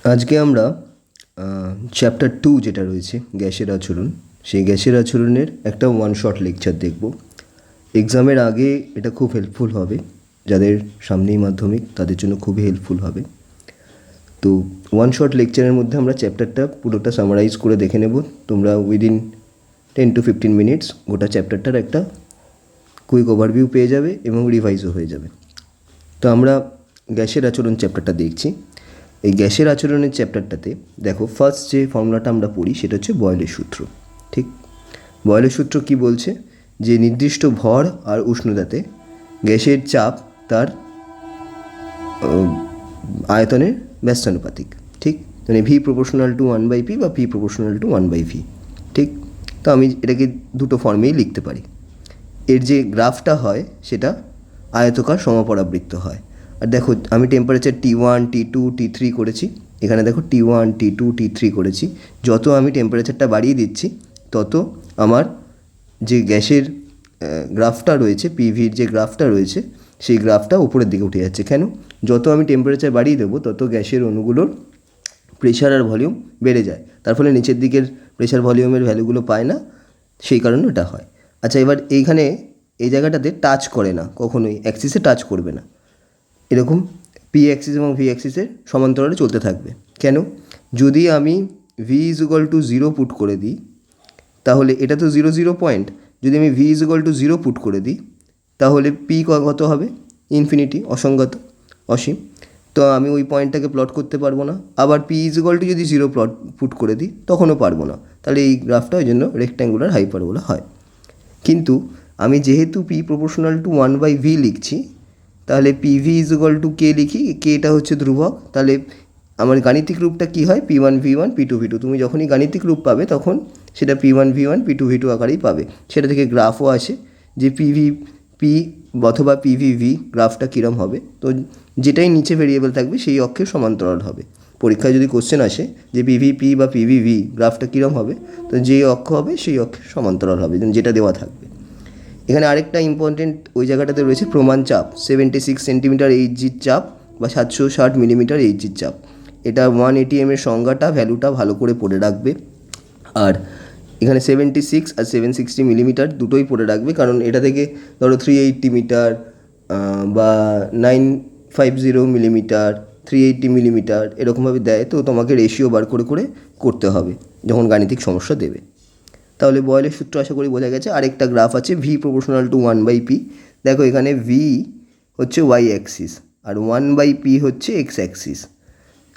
আজকে আমরা চ্যাপ্টার 2 যেটা রয়েছে গ্যাসের আচরণ, সেই গ্যাসের আচরণের একটা ওয়ান শট লেকচার দেখব। এক্সামের আগে এটা খুব হেল্পফুল হবে, যাদের সামনেই মাধ্যমিক তাদের জন্য খুবই হেল্পফুল হবে। তো ওয়ান শট লেকচারের মধ্যে আমরা চ্যাপ্টারটা পুরোটা সামারাইজ করে দেখে নেব। তোমরা উইদিন 10 to 15 মিনিটস গোটা চ্যাপ্টারটার একটা কুইক ওভারভিউ পেয়ে যাবে এবং রিভাইজও হয়ে যাবে। তো আমরা গ্যাসের আচরণ চ্যাপ্টারটা দেখছি। এই গ্যাসের আচরণের চ্যাপ্টারটাতে দেখো, ফার্স্ট যে ফর্মুলাটা আমরা পড়ি সেটা হচ্ছে বয়েলের সূত্র। ঠিক, বয়েলের সূত্র কি বলছে? যে নির্দিষ্ট ভর আর উষ্ণতাতে গ্যাসের চাপ তার আয়তনের ব্যস্তানুপাতিক। ঠিক, মানে ভি প্রপোর্শনাল টু 1/p বা পি প্রপোর্শনাল টু 1/v। ঠিক, তো আমি এটাকে দুটো ফর্মেই লিখতে পারি। এর যে গ্রাফটা হয় সেটা আয়তকার সমপরাবৃত্ত হয়। আর দেখো, আমি টেম্পারেচার T1, T2, T3 করেছি। এখানে দেখো T1, T2, T3 করেছি। যত আমি টেম্পারেচারটা বাড়িয়ে দিচ্ছি তত আমার যে গ্যাসের গ্রাফটা রয়েছে, পিভির যে গ্রাফটা রয়েছে, সেই গ্রাফটা উপরের দিকে উঠে যাচ্ছে। কেন? যত আমি টেম্পারেচার বাড়িয়ে দেবো তত গ্যাসের অণুগুলোর প্রেশার আর ভলিউম বেড়ে যায়। তার ফলে নিচের দিকের প্রেশার ভলিউমের ভ্যালুগুলো পায় না, সেই কারণে এটা হয়। আচ্ছা, এবার এইখানে এই জায়গাটাতে টাচ করে না, কখনোই অ্যাক্সিসে টাচ করবে না। এরকম পি অ্যাক্সিস এবং ভি অ্যাক্সিসের সমান্তরালে চলতে থাকবে। কেন? যদি আমি V is equal two 0 put করে দিই, তাহলে এটা তো 0, 0 পয়েন্ট। যদি আমি V is equal two 0 put করে দিই, তাহলে পি কত হবে? ইনফিনিটি, অসংগত, অসীম। তো আমি ওই পয়েন্টটাকে প্লট করতে পারবো না। আবার পি ইজ ইকুয়াল টু যদি 0 পুট করে দিই, তখনও পারবো না। তাহলে এই গ্রাফটা ওই জন্য রেক্ট্যাঙ্গুলার হাইপারবোলা হয়। কিন্তু আমি যেহেতু পি প্রপোর্শনাল টু 1/v লিখছি, তাহলে পিভি ইজ ইকুয়াল টু কে লিখি। কেটা হচ্ছে ধ্রুবক। তাহলে আমার গাণিতিক রূপটা কী হয়? P1V1 P2V2। তুমি যখনই গাণিতিক রূপ পাবে তখন সেটা P1V1 P2V2 আকারেই পাবে। সেটা থেকে গ্রাফও আসে যে পি অথবা পিভিভি গ্রাফটা কীরম হবে। তো যেটাই নিচে ভেরিয়েবল থাকবে সেই অক্ষের সমান্তরাল হবে। পরীক্ষায় যদি কোশ্চেন আসে যে পিভিপি বা পিভিভি গ্রাফটা কীরম হবে, তো যে অক্ষ হবে সেই অক্ষের সমান্তরাল হবে, যেটা দেওয়া থাকবে। এখানে আরেকটা ইম্পর্টেন্ট ওই জায়গাটাতে রয়েছে প্রমাণ চাপ, 76 সেন্টিমিটার এইচজির চাপ বা 760 মিলিমিটার এইচজির চাপ। এটা 1 ATM এর সংজ্ঞাটা, ভ্যালুটা ভালো করে পড়ে রাখবে। আর এখানে 76 আর 760 মিলিমিটার দুটোই পড়ে রাখবে, কারণ এটা থেকে ধরো 380 মিটার বা 950 মিলিমিটার, 380 মিলিমিটার এরকমভাবে দেয়। তো তোমাকে রেশিও বার করে করে করতে হবে যখন গাণিতিক সমস্যা দেবে। তাহলে বয়েলের সূত্র আশা করি বোঝা গেছে। আরেকটা গ্রাফ আছে ভি প্রপোর্শনাল টু 1/p। দেখো, এখানে ভি হচ্ছে ওয়াই অ্যাক্সিস আর 1/p হচ্ছে এক্স অ্যাক্সিস।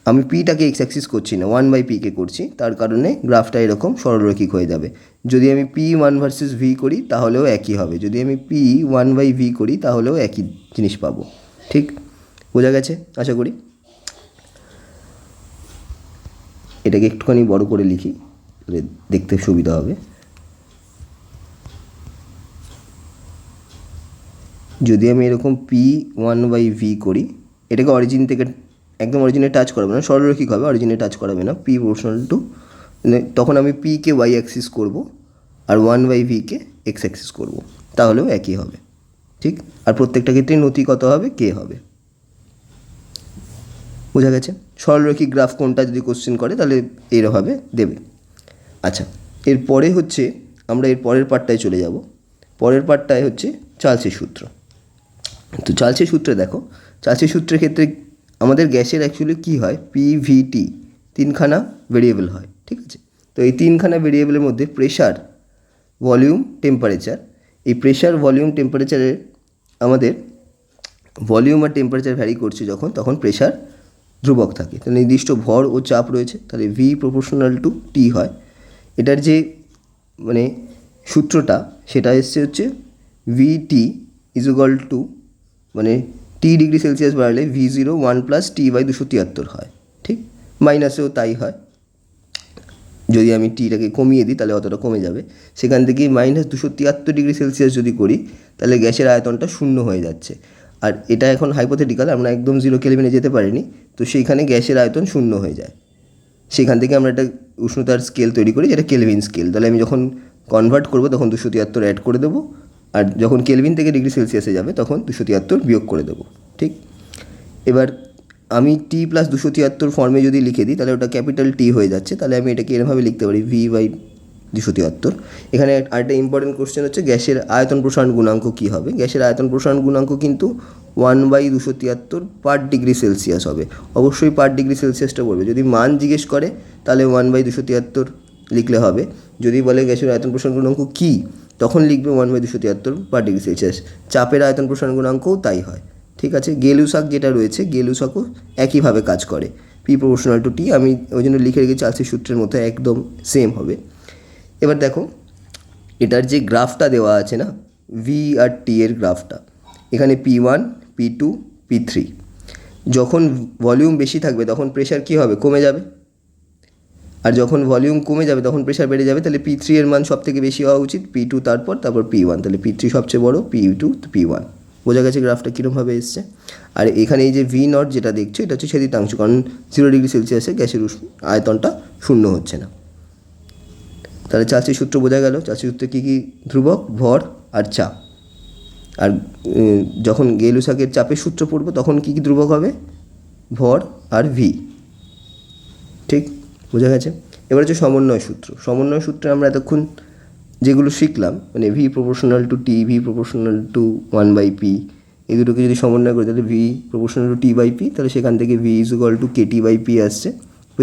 আমি পিটাকে এক্স অ্যাক্সিস করছি না, 1/p-কে করছি। তার কারণে গ্রাফটা এরকম সরলরৈখিক হয়ে যাবে। যদি আমি P1 ভার্সেস ভি করি তাহলেও একই হবে। যদি আমি P1/v করি তাহলেও একই জিনিস পাবো। ঠিক, বোঝা গেছে আশা করি। এটাকে একটুখানি বড় করে লিখি, দেখতে সুবিধা হবে। যদি আমি এরকম P1/v করি, এটাকে অরিজিন থেকে একদম অরিজিনে টাচ করাবে না, সরলরৈখিক হবে, অরিজিনে টাচ করাবে না। পি প্রপোর্শনাল টু, তখন আমি পিকে ওয়াই অ্যাক্সিস করব আর 1/v-কে এক্স অ্যাক্সিস করব, তাহলেও একই হবে। ঠিক, আর প্রত্যেকটা ক্ষেত্রেই নতি কত হবে? কে হবে। বোঝা গেছে? সরলরৈখিক গ্রাফ কোনটা যদি কোশ্চেন করে তাহলে এইভাবে দেবে। আচ্ছা, এরপরে হচ্ছে আমরা এর পরের পার্টটায় চলে যাব। পরের পার্টটায় হচ্ছে চার্লসের সূত্র। তো চার্লসের সূত্রে দেখো, চার্লসের সূত্রের ক্ষেত্রে আমাদের গ্যাসের অ্যাকচুয়ালি কী হয়? পিভিটি তিনখানা ভেরিয়েবল হয়। ঠিক আছে, তো এই তিনখানা ভেরিয়েবলের মধ্যে প্রেশার, ভলিউম, টেম্পারেচার, এই প্রেশার, ভলিউম, টেম্পারেচারের আমাদের ভলিউম আর টেম্পারেচার ভ্যারি করছে যখন, তখন প্রেশার ধ্রুবক থাকে। তো নির্দিষ্ট ভর ও চাপ রয়েছে, তাহলে ভি প্রপোর্শনাল টু টি হয়। এটার যে মানে সূত্রটা সেটা এসছে হচ্ছে ভিটি ইজ ইকুয়াল টু, মানে টি ডিগ্রি সেলসিয়াস বাড়লে V0 1+T/273 হয়। ঠিক, মাইনাসেও তাই হয়। যদি আমি টিটাকে কমিয়ে দিই তাহলে অতটা কমে যাবে। সেখান থেকে -273 ডিগ্রি সেলসিয়াস যদি করি তাহলে গ্যাসের আয়তনটা শূন্য হয়ে যাচ্ছে। আর এটা এখন হাইপোথেটিক্যাল, আমরা একদম 0 কেলভিনে যেতে পারিনি, তো সেইখানে গ্যাসের আয়তন শূন্য হয়ে যায়। সেখান থেকে আমরা একটা উষ্ণতার স্কেল তৈরি করি যেটা কেলভিন স্কেল। তাহলে আমি যখন কনভার্ট করবো তখন 273 অ্যাড করে দেবো, আর যখন কেলভিন থেকে ডিগ্রি সেলসিয়াসে যাবে তখন 273 বিয়োগ করে দেবো। ঠিক, এবার আমি টি প্লাস 273 ফর্মে যদি লিখে দিই তাহলে ওটা ক্যাপিটাল টি হয়ে যাচ্ছে, তাহলে আমি এটাকে এরভাবে লিখতে পারি ভি বাই 273। এখানে আরেকটা ইম্পর্টেন্ট কোশ্চেন হচ্ছে গ্যাসের আয়তন প্রসারণ গুণাঙ্ক কী হবে। গ্যাসের আয়তন প্রসারণ গুণাঙ্ক কিন্তু 1/273 পার ডিগ্রি সেলসিয়াস হবে। অবশ্যই পার ডিগ্রি সেলসিয়াসটা বলবে। যদি মান জিজ্ঞেস করে তাহলে 1/273 লিখলে হবে। যদি বলে গ্যাসের আয়তন প্রসারণ গুণাঙ্ক কী, তখন লিখবে 1/273 পার ডিগ্রি সেলসিয়াস। চাপের আয়তন প্রসারণ গুণাঙ্কও তাই হয়। ঠিক আছে, গেলুসাক যেটা রয়েছে, গেলুসাকও একইভাবে কাজ করে, পি প্রপোর্শনাল টু টি। আমি ওই জন্য লিখে রেখেছি চার্লসের সূত্রের মতো একদম সেম হবে। এবার দেখো এটার যে গ্রাফটা দেওয়া আছে না, ভি আর টি এর গ্রাফটা, এখানে P1, P2, P3, যখন ভলিউম বেশি থাকবে তখন প্রেশার কী হবে, কমে যাবে। আর যখন ভলিউম কমে যাবে তখন প্রেশার বেড়ে যাবে। তাহলে P3 এর মান সব থেকে বেশি হওয়া উচিত, P2 তারপর P1, তাহলে P3 সবচেয়ে বড়, P2 P1। বোঝা গেছে গ্রাফটা কীরকমভাবে এসছে। আর এখানে এই যে V0 যেটা দেখছো এটা হচ্ছে ছেদিতাংশ, কারণ 0 ডিগ্রি সেলসিয়াসে গ্যাসের আয়তনটা শূন্য হচ্ছে না। তাহলে চার্লসের সূত্র বোঝা গেল। চার্লসের সূত্রে কী কী ধ্রুবক, ভর আর চাপ। আর যখন গেলুসাকের চাপের সূত্র পড়বো তখন কী কী ধ্রুবক হবে, ভর আর ভি। ঠিক, বোঝা গেছে। এবার হচ্ছে সমন্বয় সূত্র। সমন্বয় সূত্রে আমরা এতক্ষণ যেগুলো শিখলাম, মানে V proportional to T, V proportional to 1/p, এই দুটোকে যদি সমন্বয় করি তাহলে V proportional to T by P, তাহলে সেখান থেকে V is equal to K T by P আসছে,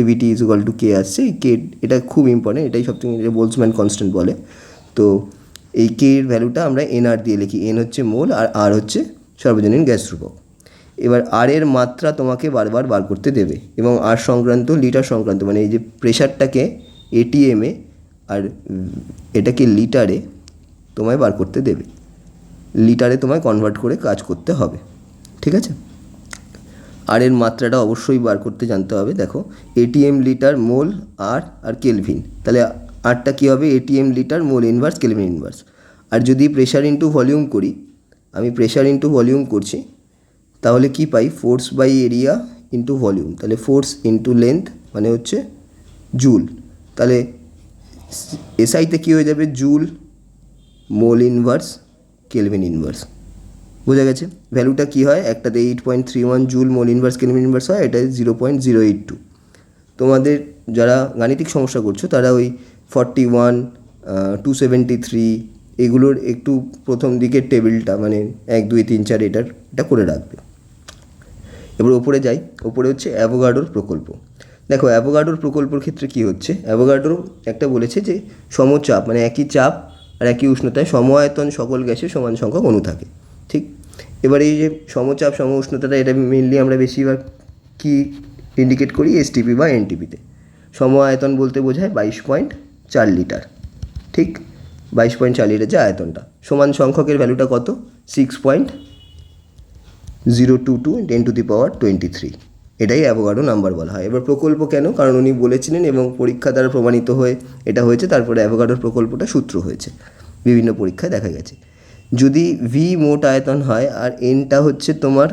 VT is equal to K আসছে। এই কে, এটা খুব ইম্পর্টেন্ট, এটাই সবথেকে বোলসম্যান কনস্ট্যান্ট বলে। তো এই কে এর ভ্যালুটা আমরা এনআর দিয়ে লিখি। এন হচ্ছে মোল আর আর হচ্ছে সর্বজনীন গ্যাস ধ্রুবক। এবার আর এর মাত্রা তোমাকে বারবার বার করতে দেবে, এবং আর সংক্রান্ত, লিটার সংক্রান্ত, মানে এই যে প্রেশারটাকে এটিএমে আর এটাকে লিটারে তোমায় বার করতে দেবে। লিটারে তোমায় কনভার্ট করে কাজ করতে হবে। ঠিক আছে, আর এর মাত্রাটা অবশ্যই বার করতে জানতে হবে। দেখো এটিএম লিটার মোল আর কেলভিন, তাহলে আরটা কী হবে, ATM litre mole inverse kelvin inverse. আর যদি প্রেশার ইন্টু ভলিউম করি, আমি প্রেশার ইন্টু ভলিউম করছি, তাহলে কি পাই, force by area into volume. তাহলে ফোর্স ইন্টু লেন্থ মানে হচ্ছে জুল। তাহলে এসআইতে কী হয়ে যাবে, joule mole inverse kelvin inverse. বোঝা গেছে। ভ্যালুটা কী হয়, একটাতে 8.31 joule mole inverse kelvin inverse হয়, এটাই 0.082। তোমাদের যারা গাণিতিক সমস্যা করছো তারা ওই 41, 273 এগুলোর একটু প্রথম দিকের টেবিলটা, মানে 1 2 3 4 এটা করে রাখবে। এবার ওপরে যাই। ওপরে হচ্ছে অ্যাভোগাড্রোর প্রকল্প। দেখো অ্যাভোগাড্রোর প্রকল্পের ক্ষেত্রে কী হচ্ছে, অ্যাভোগাড্রো একটা বলেছে যে সমচাপ, মানে একই চাপ আর একই উষ্ণতায় সম আয়তন সকল গ্যাসের সমান সংখ্যক অণু থাকে। ঠিক, এবার এই যে সমচাপ সম উষ্ণতাটা, এটা মেনলি আমরা বেশিরভাগ কি ইন্ডিকেট করি, এসটিপি বা এনটিপিতে। সম আয়তন বলতে বোঝায় 22.4 লিটার। ঠিক, 22.4 লিটার যে আয়তনটা, সমান সংখ্যকের ভ্যালুটা কত, 6.022 10⁻23। এটাই অ্যাভোগাড্রো নাম্বার বলা হয়। এবার প্রকল্প কেন, কারণ উনি বলেছিলেন এবং পরীক্ষা দ্বারা প্রমাণিত হয়ে এটা হয়েছে, তারপরে অ্যাভোগাড্রোর প্রকল্পটা সূত্র হয়েছে, বিভিন্ন পরীক্ষায় দেখা গেছে। যদি ভি মোট আয়তন হয় আর এনটা হচ্ছে তোমার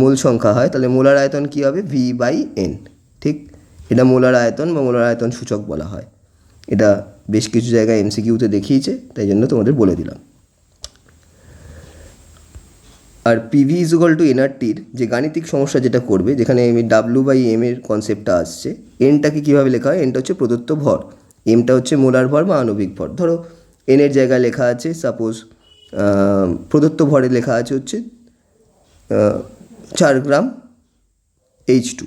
মোল সংখ্যা হয়, তাহলে মোলার আয়তন কী হবে, ভি বাই এন। ঠিক, এটা মোলার আয়তন বা মোলার আয়তন সূচক বলা হয়। এটা বেশ কিছু জায়গায় এমসিকিউতে দেখিয়েছে, তাই জন্য তোমাদের বলে দিলাম। আর পিভি ইজ ইকুয়াল টু এনআরটির যে গাণিতিক সমস্যা যেটা করবে, যেখানে ডাব্লু বাই এম এর কনসেপ্টটা আসছে, এনটাকে কীভাবে লেখা হয়, এনটা হচ্ছে প্রদত্ত ভর, এমটা হচ্ছে মোলার ভর বা আণবিক ভর। ধরো এনের জায়গায় লেখা আছে, সাপোজ প্রদত্ত ভরে লেখা আছে হচ্ছে 4 গ্রাম H2,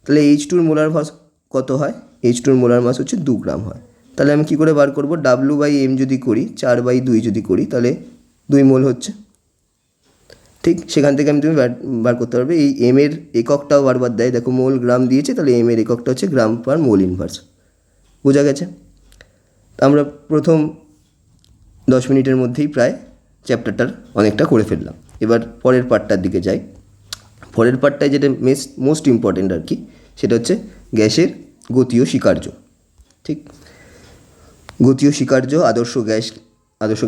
তাহলে H2-র মোলার মাস কত হয়, H2-র মোলার মাস হচ্ছে 2 গ্রাম হয়। তাহলে আমি কী করে বার করব, ডাব্লু বাই এম যদি করি, 4/2 যদি করি, তাহলে 2 মোল হচ্ছে। ঠিক, সেখান থেকে তুমি বার করতে পারবে। এই এম এর এককটাও বারবার দেয়, দেখো মোল গ্রাম দিয়েছে, তাহলে এম এর এককটা হচ্ছে গ্রাম পার মোল ইনভার্স। বোঝা গেছে। আমরা প্রথম 10 মিনিটের মধ্যেই প্রায় চ্যাপ্টারটার অনেকটা করে ফেললাম। এবার পরের পার্টটার দিকে যাই। পরের পার্টটায় যেটা মোস্ট ইম্পর্টেন্ট আর কি, সেটা হচ্ছে গ্যাসের গতীয় স্বীকার্য। ঠিক, গতীয় স্বীকার্য, আদর্শ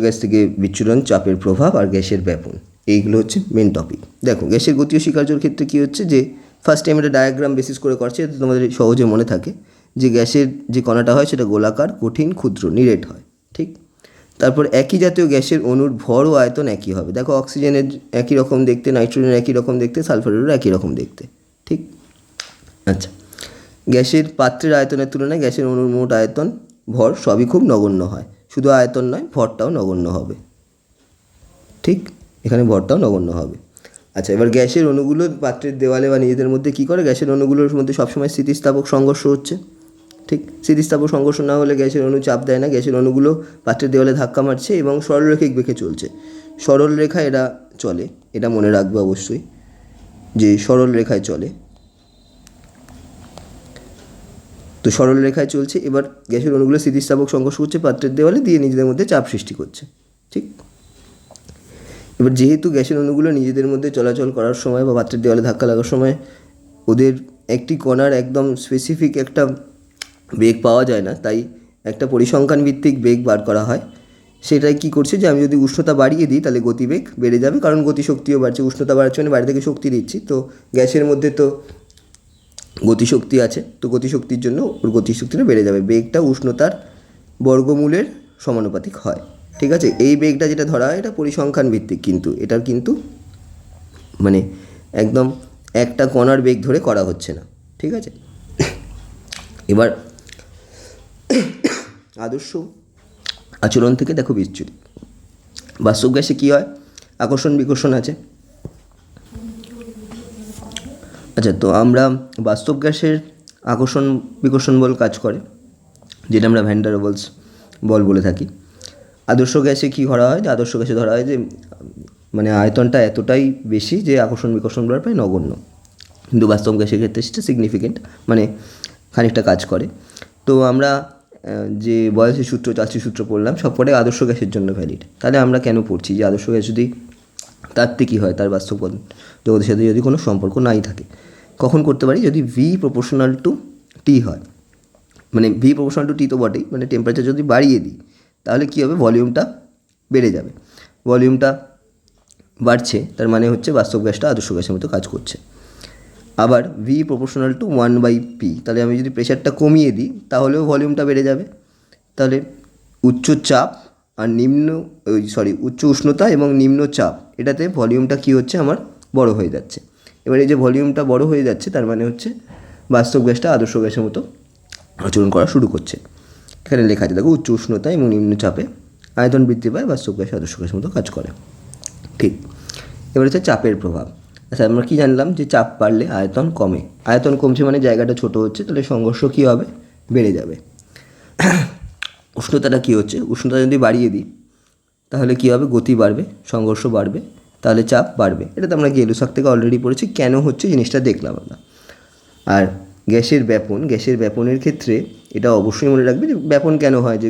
গ্যাস থেকে বিচ্ছুরণ, চাপের প্রভাব আর গ্যাসের ব্যাপন, এইগুলো হচ্ছে মেন টপিক। দেখো গ্যাসের গতীয় স্বীকার্যর ক্ষেত্রে কী হচ্ছে, যে ফার্স্ট টাইম এটা ডায়াগ্রাম বেসিস করে করছে, যাতে তোমাদের সহজে মনে থাকে যে গ্যাসের যে কণাটা হয় সেটা গোলাকার, কঠিন, ক্ষুদ্র, নিরেট হয়। ঠিক, তারপর একই জাতীয় গ্যাসের অণুর ভর ও আয়তন একই হবে। দেখো অক্সিজেনের একই রকম দেখতে, নাইট্রোজেনের একই রকম দেখতে, সালফারেরও একই রকম দেখতে। ঠিক। আচ্ছা, গ্যাসের পাত্রের আয়তনের তুলনায় গ্যাসের অণুর মোট আয়তন ভর সবই খুব নগণ্য হয়। শুধু আয়তন নয়, ভরটাও নগণ্য হবে। ঠিক, এখানে ভরটাও নগণ্য হবে। আচ্ছা, এবার গ্যাসের অণুগুলো পাত্রের দেওয়ালে বা নিজেদের মধ্যে কী করে? গ্যাসের অণুগুলোর মধ্যে সবসময় স্থিতিস্থাপক সংঘর্ষ হচ্ছে। ঠিক, স্থিতিস্থাপক সংঘর্ষ না হলে গ্যাসের অণু চাপ দেয় না। গ্যাসের অণুগুলো পাত্রের দেওয়ালে ধাক্কা মারছে এবং সরলরেখিক বেঁকে চলছে। সরল রেখা এরা চলে, এটা মনে রাখবে অবশ্যই যে সরল রেখায় চলে। তো সরল রেখায় চলছে। এবার গ্যাসের অণুগুলো স্থিতিস্থাপক সংঘর্ষ করছে পাত্রের দেওয়ালে, দিয়ে নিজেদের মধ্যে চাপ সৃষ্টি করছে। ঠিক, এবার যেহেতু গ্যাসের অণুগুলো নিজেদের মধ্যে চলাচল করার সময় বা পাত্রের দেওয়ালে ধাক্কা লাগার সময় ওদের একটি কণার একদম স্পেসিফিক একটা বেগ পাওয়া যায় না, তাই একটা পরিসংখ্যান ভিত্তিক বেগ বার করা হয়। সেটাই কী করছে যে আমি যদি উষ্ণতা বাড়িয়ে দিই তাহলে গতিবেগ বেড়ে যাবে, কারণ গতিশক্তিও বাড়ছে। উষ্ণতা বাড়াচ্ছে মানে বাইরে থেকে শক্তি দিচ্ছি, তো গ্যাসের মধ্যে তো গতিশক্তি আছে, তো গতিশক্তির জন্য ওর গতিশক্তিটা বেড়ে যাবে। বেগটা উষ্ণতার বর্গমূলের সমানুপাতিক হয়। ঠিক আছে, এই বেগটা যেটা ধরা হয় এটা পরিসংখ্যান ভিত্তিক, কিন্তু এটার কিন্তু মানে একদম একটা কণার বেগ ধরে করা হচ্ছে না। ঠিক আছে, এবার আদর্শ আচরণ থেকে দেখো বিচ্যুতি। বাস্তব গ্যাসে কী হয়? আকর্ষণ বিকর্ষণ আছে। আচ্ছা, তো আমরা বাস্তব গ্যাসের আকর্ষণ বিকর্ষণ বল কাজ করে, যেটা আমরা ভ্যান ডার ওয়ালস বল বলে থাকি। আদর্শ গ্যাসে কী ধরা হয়? যে আদর্শ গ্যাসে ধরা হয় যে মানে আয়তনটা এতটাই বেশি যে আকর্ষণ বিকর্ষণ বল প্রায় নগণ্য, কিন্তু বাস্তব গ্যাসের ক্ষেত্রে সেটা সিগনিফিকেন্ট, মানে খানিকটা কাজ করে। তো আমরা যে বয়সের সূত্র, চার্চির সূত্র পড়লাম, সবকটাই আদর্শ গ্যাসের জন্য ভ্যালিড। তাহলে আমরা কেন পড়ছি যে আদর্শ গ্যাস যদি তাত্ত্বিক কী হয়, তার বাস্তব জগতের সাথে যদি কোনো সম্পর্ক নাই থাকে? কখন করতে পারি? যদি ভি প্রপোর্শনাল টু টি হয়। মানে ভি প্রপোর্শনাল টু টি তো বটেই, মানে টেম্পারেচার যদি বাড়িয়ে দিই তাহলে কী হবে? ভলিউমটা বেড়ে যাবে। ভলিউমটা বাড়ছে, তার মানে হচ্ছে বাস্তব গ্যাসটা আদর্শ গ্যাসের মতো কাজ করছে। আবার ভি প্রপোর্শনাল টু 1/p, তাহলে আমি যদি প্রেশারটা কমিয়ে দিই তাহলেও ভলিউমটা বেড়ে যাবে। তাহলে উচ্চ চাপ আর উচ্চ উষ্ণতা এবং নিম্ন চাপ, এটাতে ভলিউমটা কী হচ্ছে? আমার বড় হয়ে যাচ্ছে। এবার এই যে ভলিউমটা বড় হয়ে যাচ্ছে, তার মানে হচ্ছে বাস্তব গ্যাসটা আদর্শ গ্যাসের মতো আচরণ করা শুরু করছে। এখানে লেখা আছে দেখো, উচ্চ উষ্ণতা এবং নিম্ন চাপে আয়তন বৃদ্ধি পায়, বাস্তব গ্যাস আদর্শ গ্যাসের মতো কাজ করে। ঠিক, এবার হচ্ছে চাপের প্রভাব। আচ্ছা, আমরা কী জানলাম? যে চাপ বাড়লে আয়তন কমে। আয়তন কমছে মানে জায়গাটা ছোটো হচ্ছে, তাহলে সংঘর্ষ কী হবে? বেড়ে যাবে। উষ্ণতাটা কী হচ্ছে? উষ্ণতা যদি বাড়িয়ে দিই তাহলে কী হবে? গতি বাড়বে, সংঘর্ষ বাড়বে, তাহলে চাপ বাড়বে। এটা তো আমরা গেলুসাক থেকে অলরেডি পড়েছি, কেন হচ্ছে জিনিসটা দেখলাম আমরা। আর গ্যাসের ব্যাপনের ক্ষেত্রে এটা অবশ্যই মনে রাখবে যে ব্যাপন কেন হয়? যে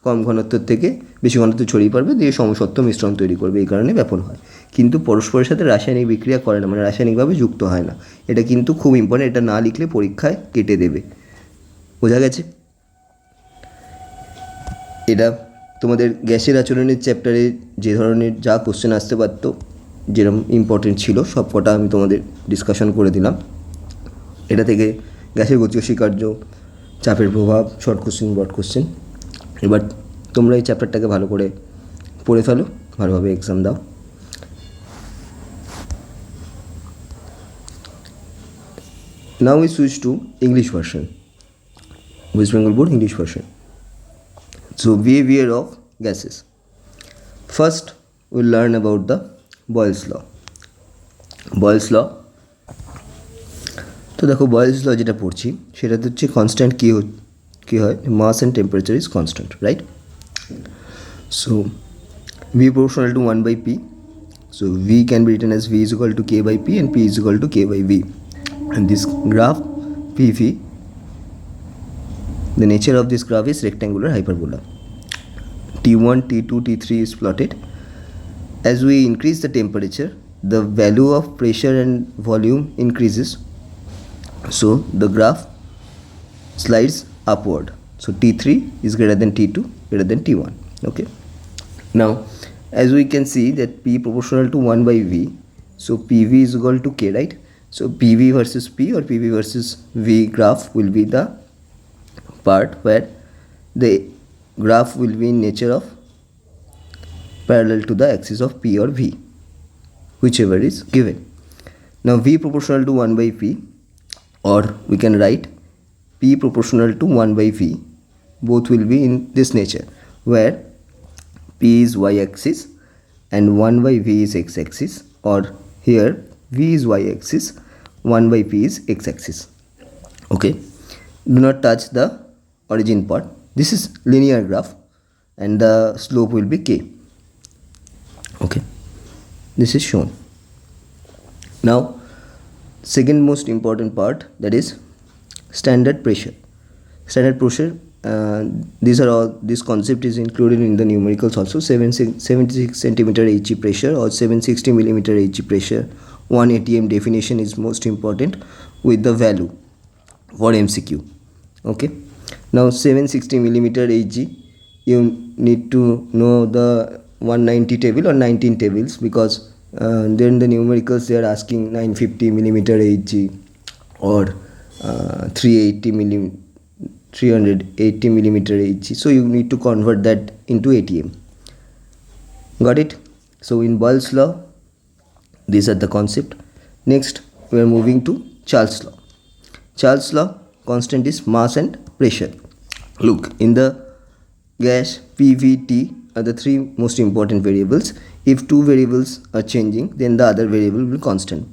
কম ঘনত্বের থেকে বেশি ঘনত্ব ছড়িয়ে পড়বে, দিয়ে সমসত্ব মিশ্রণ তৈরি করবে, এই কারণে ব্যাপন হয়। কিন্তু পরস্পরের সাথে রাসায়নিক বিক্রিয়া করে না, মানে রাসায়নিকভাবে যুক্ত হয় না। এটা কিন্তু খুব ইম্পর্টেন্ট, এটা না লিখলে পরীক্ষায় কেটে দেবে। বোঝা গেছে? এটা তোমাদের গ্যাসের আচরণের চ্যাপ্টারে যে ধরনের যা কোশ্চেন আসতে পারতো, যেরকম ইম্পর্টেন্ট ছিল, সব কটা আমি তোমাদের ডিসকাশন করে দিলাম। এটা থেকে গ্যাসের গতীয় স্বীকার্য, চাপের প্রভাব, শর্ট কোশ্চেন, ব্রড কোশ্চেন। এবার তোমরা এই চ্যাপ্টারটাকে ভালো করে পড়ে ফেলো, ভালোভাবে এক্সাম দাও। Now we switch to English version, West Bengal Board English version. So behavior of gases. First we'll learn about the Boyle's law. Boyle's law, তো দেখো বয়েলস ল যেটা পড়ছি সেটাতে হচ্ছে কনস্ট্যান্ট কী হয়? Mass and temperature is constant, right? So V proportional to 1/p, so v can be written as v is equal to k by p and p is equal to k by v. And this graph pv, the nature of this graph is rectangular hyperbola. t1, t2, t3 is plotted. As we increase the temperature, the value of pressure and volume increases, so the graph slides upward. So t3 is greater than t2, greater than t1. Okay, now as we can see that p proportional to 1/v, so pv is equal to k, right? So pv versus p or pv versus v graph will be the part where the graph will be in nature of parallel to the axis of p or v, whichever is given. Now v proportional to 1/p or we can write P proportional to 1 by V. Both will be in this nature, where P is y-axis and 1 by V is x-axis, or here V is y-axis, 1 by P is x-axis. Okay, do not touch the origin part. This is linear graph and the slope will be K. Okay, this is shown. Now second most important part, that is standard pressure. Standard pressure, this concept is included in the numericals also. 76 centimeter He pressure or 760 millimeter He pressure. 1 ATM definition is most important with the value for MCQ. Okay, now 760 millimeter Hg, you need to know the 190 table or 19 tables, because then the numericals they are asking 950 millimeter Hg or 380 millimeter Hg. So you need to convert that into ATM. Got it? So in Boyle's law, these are the concept. Next we are moving to Charles law. Charles law, constant is mass and pressure. Look, in the gas, P, V, T are the three most important variables. If two variables are changing, then the other variable will be constant,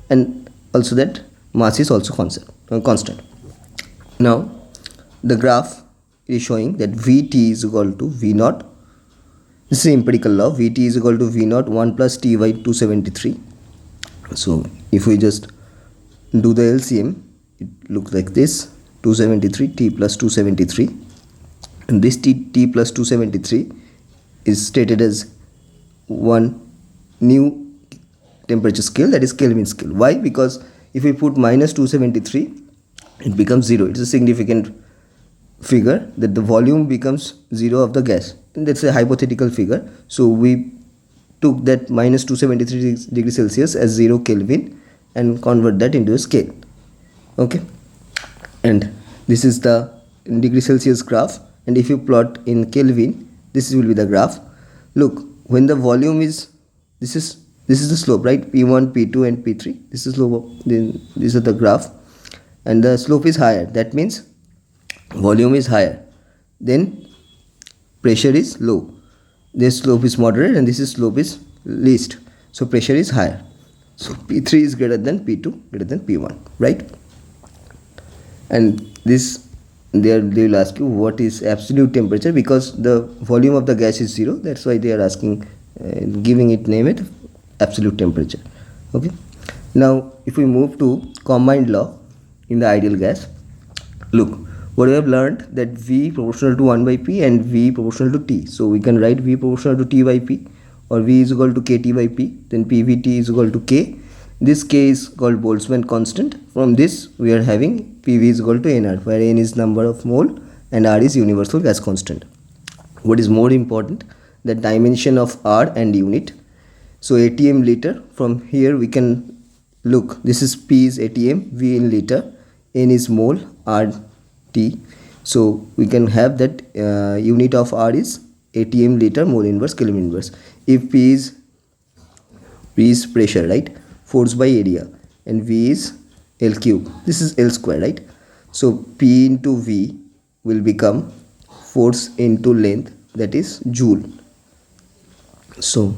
and also that mass is also constant. Now the graph is showing that Vt is equal to V naught. This is empirical law. Vt is equal to V naught 1 plus T by 273. So if we just do the LCM, it looks like this: 273 T plus 273, and this T plus 273 is stated as one new temperature scale, that is Kelvin scale. Why? Because if we put minus 273, it becomes 0. It's a significant figure that the volume becomes 0 of the gas, and that's a hypothetical figure. So we took that minus 273 degrees Celsius as 0 Kelvin and convert that into a scale. Okay, and this is the degree Celsius graph, and if you plot in Kelvin, this will be the graph. Look, when the volume is, this is the slope, right? P1, P2 and P3, this is slope. Then this is the graph, and the slope is higher. That means volume is higher, then pressure is low. This slope is moderate and this is slope is least, so pressure is higher. So P3 is greater than P2 greater than P1, right? And this, they will ask you what is absolute temperature, because the volume of the gas is 0. That's why they are asking, giving it name it absolute temperature. Okay, now if we move to combined law in the ideal gas, look, what we have learned, that V proportional to 1 by P and V proportional to T. So we can write V proportional to T by P, or V is equal to KT by P, then PVT is equal to K. This K is called Boltzmann constant. From this we are having PV is equal to NR, where N is number of mole and R is universal gas constant. What is more important, the dimension of R and unit. So ATM liter, from here we can look, this is P is ATM, V in liter, N is mole, R T. So we can have that unit of R is ATM liter mole inverse Kelvin inverse. If P is pressure, right, force by area, and V is L cube, this is L square, right? So P into V will become force into length, that is joule. So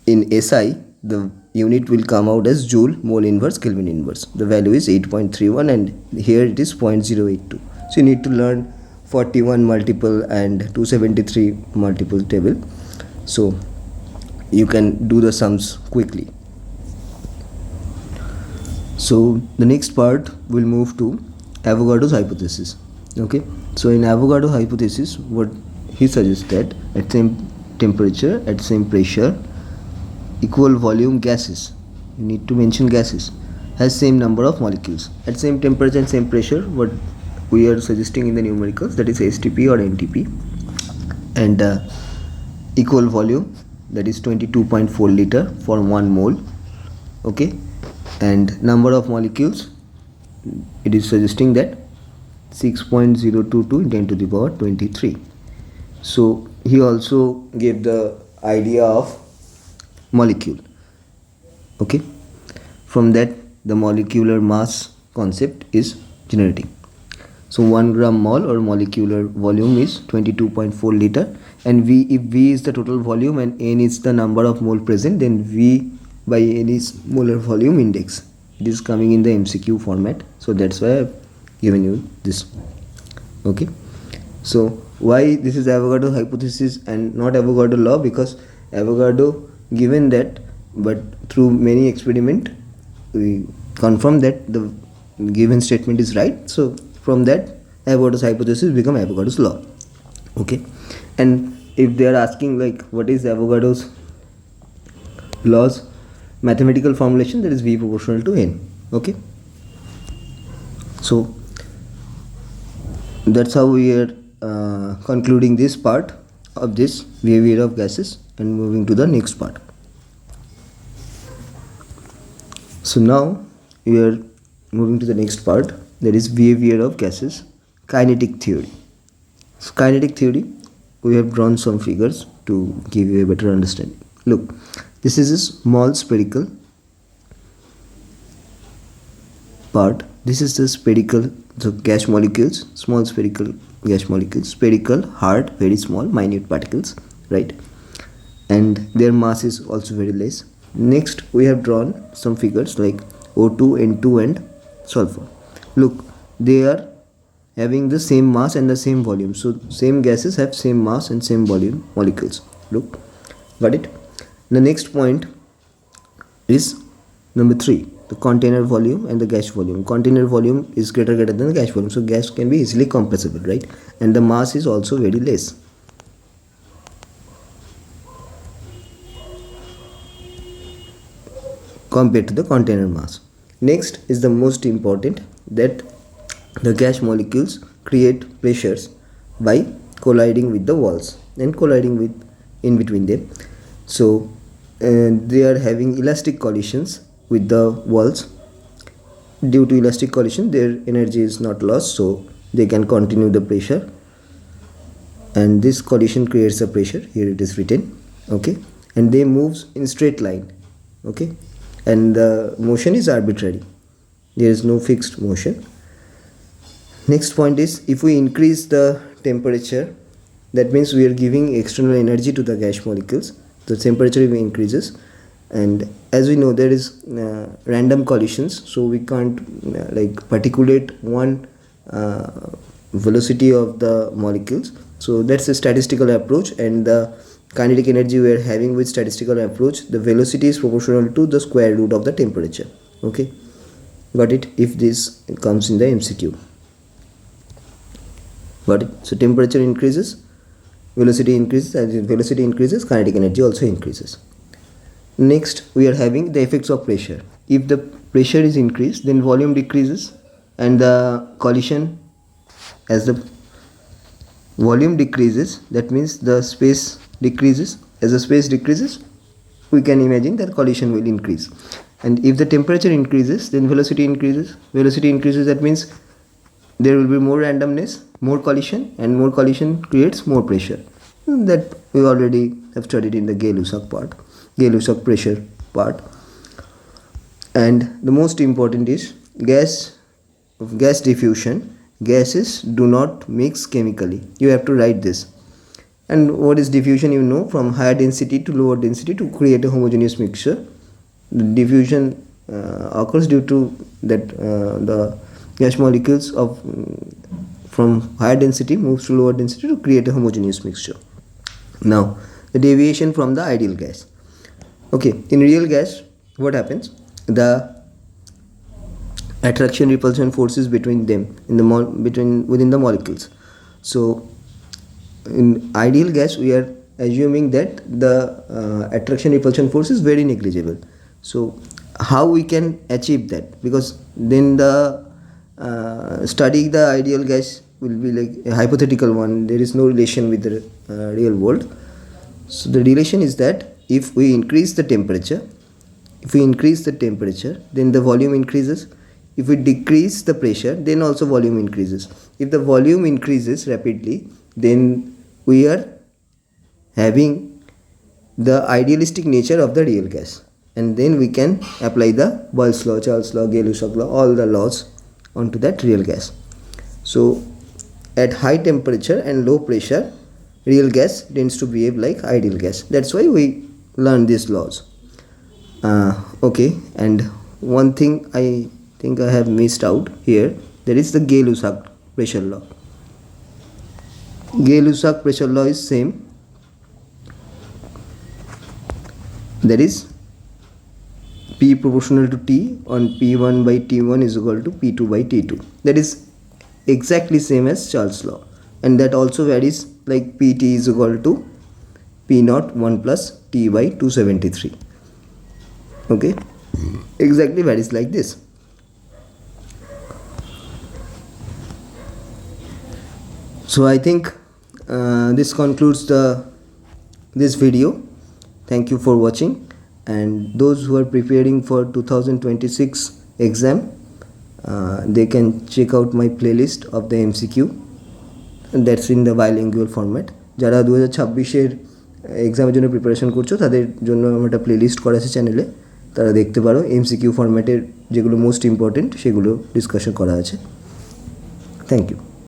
in SI the unit will come out as joule mole inverse Kelvin inverse. The value is 8.31 and here it is 0.082. So you need to learn 41 multiple and 273 multiple table, so you can do the sums quickly. So the next part will move to Avogadro's hypothesis. Okay, so in Avogadro's hypothesis, what he suggests that at same temperature, at same pressure, equal volume gases, you need to mention gases, has same number of molecules. At same temperature and same pressure, what we are suggesting in the numericals, that is STP or NTP, and equal volume, that is 22.4 liter for 1 mole. Okay, and number of molecules, it is suggesting that 6.022 10 to the power 23. So he also gave the idea of molecule. Okay, from that the molecular mass concept is generating. So 1 gram mole or molecular volume is 22.4 liter, and V, if V is the total volume and N is the number of mole present, then V by N is molar volume index. It is coming in the MCQ format, so that's why I've given you this. Okay, so why this is Avogadro hypothesis and not Avogadro law? Because Avogadro given that, but through many experiment we confirm that the given statement is right. So from that, Avogadro's hypothesis become Avogadro's law. Okay, and if they are asking like what is Avogadro's laws mathematical formulation, that is V proportional to N. Okay, so that's how we are concluding this part of this behavior of gases and moving to the next part. So now we are moving to the next part, that is behavior of gases, kinetic theory. So kinetic theory, we have drawn some figures to give you a better understanding. Look, this is a small spherical part. This is the spherical, the gas molecules, small spherical gas molecules, spherical, hard, very small, minute particles, right? And their mass is also very less. Next, we have drawn some figures like O2, N2 and sulfur. Look, they are having the same mass and the same volume. So same gases have same mass and same volume molecules. Look, got it? The next point is number 3, the container volume and the gas volume. Container volume is greater than the gas volume, so gas can be easily compressible, right? And the mass is also very less. Compared to the container mass. Next is the most important, that the gas molecules create pressures by colliding with the walls and colliding with in between them. So they are having elastic collisions with the walls. Due to elastic collision, their energy is not lost, so they can continue the pressure, and this collision creates a pressure. Here it is written. Okay, and they moves in straight line. Okay, and the motion is arbitrary. There is no fixed motion. Next point is, if we increase the temperature, that means we are giving external energy to the gas molecules. The temperature increases, and as we know, there is random collisions, so we can't like particulate one velocity of the molecules. So that's a statistical approach, and the kinetic energy we are having with statistical approach, the velocity is proportional to the square root of the temperature. Okay, got it? If this comes in the MCQ, got it? So temperature increases, velocity increases, as velocity increases, kinetic energy also increases. Next, we are having the effects of pressure. If the pressure is increased, then volume decreases, and the collision, as the volume decreases, that means the space decreases. As the space decreases, we can imagine that collision will increase. And if the temperature increases, then velocity increases. Velocity increases, that means there will be more randomness, more collision, and more collision creates more pressure. That we already have studied in the Gay-Lussac part, Gay-Lussac pressure part. And the most important is gas diffusion. Gases do not mix chemically. You have to write this. And what is diffusion? You know, from higher density to lower density to create a homogeneous mixture. The diffusion occurs due to that the gas molecules of from higher density moves to lower density to create a homogeneous mixture. Now, the deviation from the ideal gas. Okay, in real gas, what happens? The attraction repulsion forces between them in the within the molecules. So in ideal gas, we are assuming that the attraction repulsion force is very negligible. So how we can achieve that? Because then the studying the ideal gas will be like a hypothetical one. There is no relation with the real world. So the relation is that if we increase the temperature, then the volume increases. If we decrease the pressure, then also volume increases. If the volume increases rapidly, then we are having the idealistic nature of the real gas, and then we can apply the Boyle's law, Charles law, Gay-Lussac law, all the laws onto that real gas. So at high temperature and low pressure, real gas tends to behave like ideal gas. That's why we learn these laws. Okay, and one thing I think I have missed out here, there is the Gay-Lussac pressure law. Gay-Lussac pressure law is same. That is P proportional to T on P1 by T1 is equal to P2 by T2. That is exactly same as Charles' law, and that also varies, like Pt is equal to P0 1 plus T by 273. Okay, exactly varies like this. So I think this concludes this video. Thank you for watching, and those who are preparing for 2026 exam, they can check out my playlist of the MCQ, and that's in the bilingual format. যারা 2026-এর এক্সামের জন্য preparation করছো তাদের জন্য আমার একটা playlist করা আছে চ্যানেলে, তারা দেখতে পারো। এমসিকিউ ফরম্যাটের যেগুলো মোস্ট ইম্পর্টেন্ট সেগুলো ডিসকাশন করা আছে। Thank you.